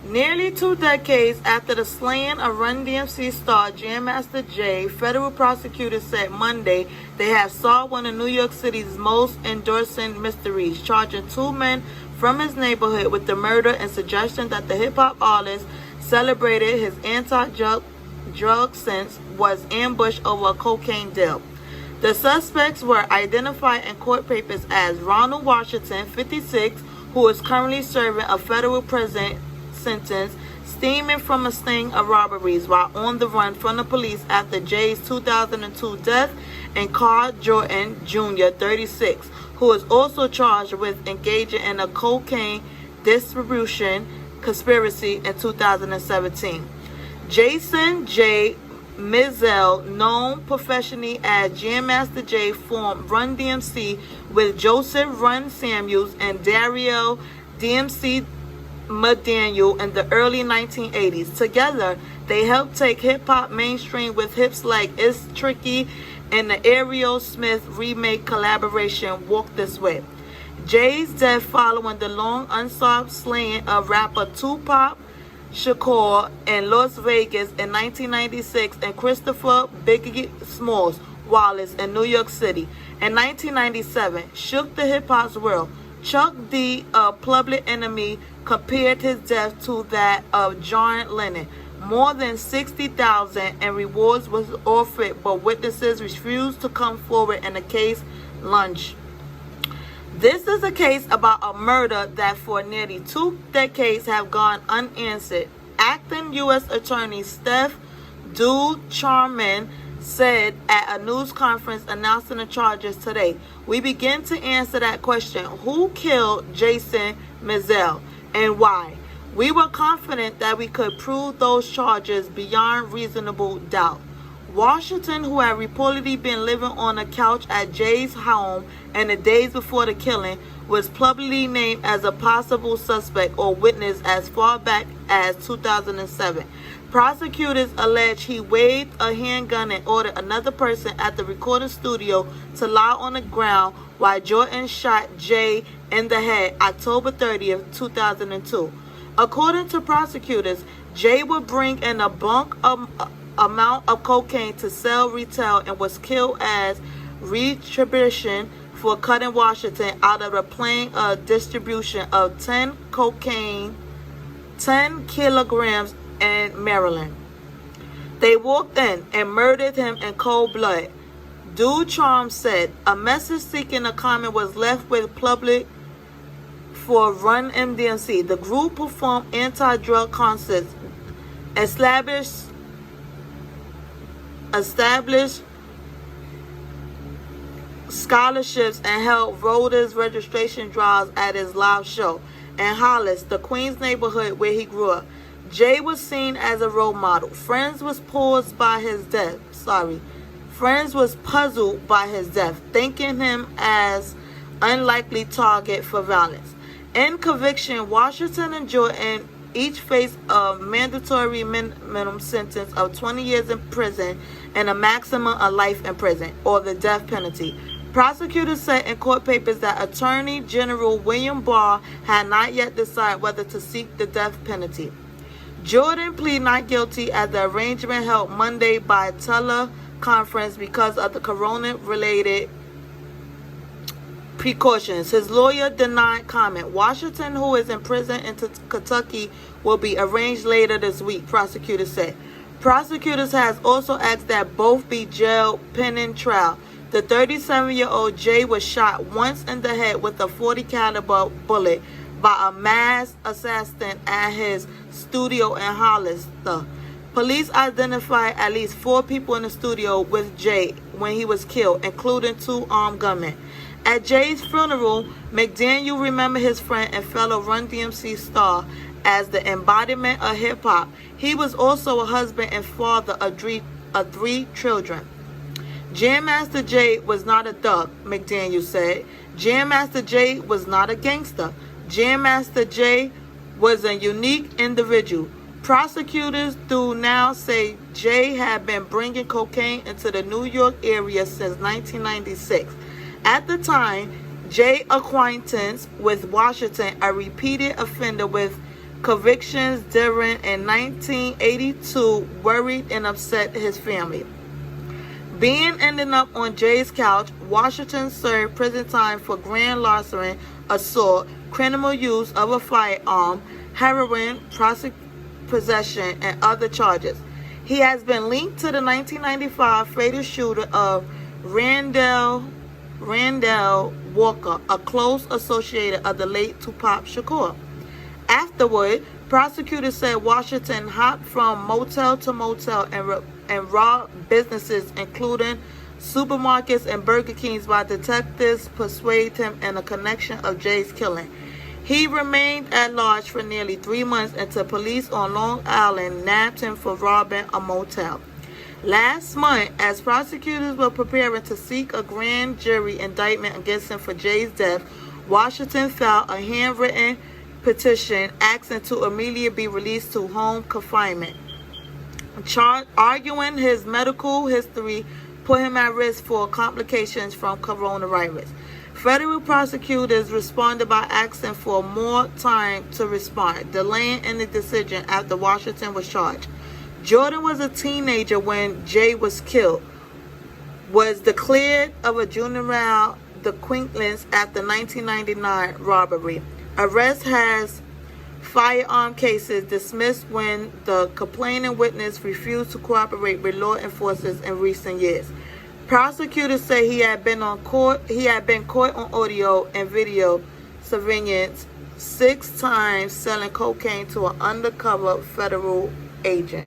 Nearly 2 decades after the slaying of Run-DMC star Jam Master Jay, federal prosecutors said Monday they have solved one of New York City's most enduring mysteries, charging 2 men from his neighborhood with the murder and suggestion that the hip-hop artist celebrated his anti-drug sense was ambushed over a cocaine deal. The suspects were identified in court papers as Ronald Washington, 56, who is currently serving a federal prison sentence stemming from a string of robberies while on the run from the police after Jay's 2002 death, and Carl Jordan Jr., 36, who is also charged with engaging in a cocaine distribution conspiracy in 2017. Jason J. Mizell, known professionally as Jam Master Jay, formed Run-DMC with Joseph Run Samuels and Daryl DMC McDaniel in the early 1980s. Together, they helped take hip-hop mainstream with hits like It's Tricky and the Ariel Smith remake collaboration Walk This Way. Jay's death following the long unsolved slaying of rapper Tupac Shakur in Las Vegas in 1996 and Christopher Biggie Smalls Wallace in New York City in 1997 shook the hip-hop's world. Chuck D, a Public Enemy, compared his death to that of John Lennon. More than 60,000 and rewards was offered, but witnesses refused to come forward in the case launched. This is a case about a murder that for nearly 2 decades have gone unanswered. Acting U.S. Attorney Steph Ducharme said at a news conference announcing the charges today, "We begin to answer that question: who killed Jason Mizell and why? We were confident that we could prove those charges beyond reasonable doubt." Washington, who had reportedly been living on a couch at Jay's home in the days before the killing, was publicly named as a possible suspect or witness as far back as 2007. Prosecutors allege he waved a handgun and ordered another person at the recording studio to lie on the ground while Jordan shot Jay in the head October 30th, 2002. According to prosecutors, Jay would bring in a bulk amount of cocaine to sell retail and was killed as retribution for cutting Washington out of a plan of distribution of 10 kilograms in Maryland. They walked in and murdered him in cold blood. Ducharme said a message seeking a comment was left with public for Run-DMC. The group performed anti-drug concerts, established scholarships, and held voters registration drives at his live show in Hollis, the Queens neighborhood where he grew up. Jay was seen as a role model. Friends was puzzled by his death, thinking him as unlikely target for violence. In conviction, Washington and Jordan each face a mandatory minimum sentence of 20 years in prison and a maximum of life in prison, or the death penalty. Prosecutors said in court papers that Attorney General William Barr had not yet decided whether to seek the death penalty. Jordan pleaded not guilty at the arraignment held Monday by teleconference because of the corona-related precautions. His lawyer denied comment. Washington, who is in prison in Kentucky, will be arraigned later this week, prosecutors said. Prosecutors has also asked that both be jailed pending trial. The 37-year-old Jay was shot once in the head with a .40 caliber bullet by a masked assassin at his studio in Hollis. Police identified at least 4 people in the studio with Jay when he was killed, including 2 armed gunmen. At Jay's funeral, McDaniel remembered his friend and fellow Run-DMC star as the embodiment of hip-hop. He was also a husband and father of 3 children. Jam Master Jay was not a thug, McDaniel said. Jam Master Jay was not a gangster. Jam Master Jay was a unique individual. Prosecutors do now say Jay had been bringing cocaine into the New York area since 1996. At the time, Jay's acquaintance with Washington, a repeated offender with convictions during in 1982 worried and upset his family. Being ending up on Jay's couch, Washington served prison time for grand larceny, assault, criminal use of a firearm, heroin, possession, and other charges. He has been linked to the 1995 fatal shooting of Randall Walker, a close associate of the late Tupac Shakur. Afterward, prosecutors said Washington hopped from motel to motel and robbed businesses, including supermarkets and Burger Kings, while detectives persuaded him in a connection of Jay's killing. He remained at large for nearly 3 months until police on Long Island nabbed him for robbing a motel. Last month, as prosecutors were preparing to seek a grand jury indictment against him for Jay's death, Washington filed a handwritten petition asking to immediately be released to home confinement, arguing his medical history put him at risk for complications from coronavirus. Federal prosecutors responded by asking for more time to respond, delaying any decision after Washington was charged. Jordan was a teenager when Jay was killed, was declared of a juvenile delinquent after 1999 robbery. Arrest has firearm cases dismissed when the complaining witness refused to cooperate with law enforcement in recent years. Prosecutors say he had been caught on audio and video surveillance 6 times selling cocaine to an undercover federal agent.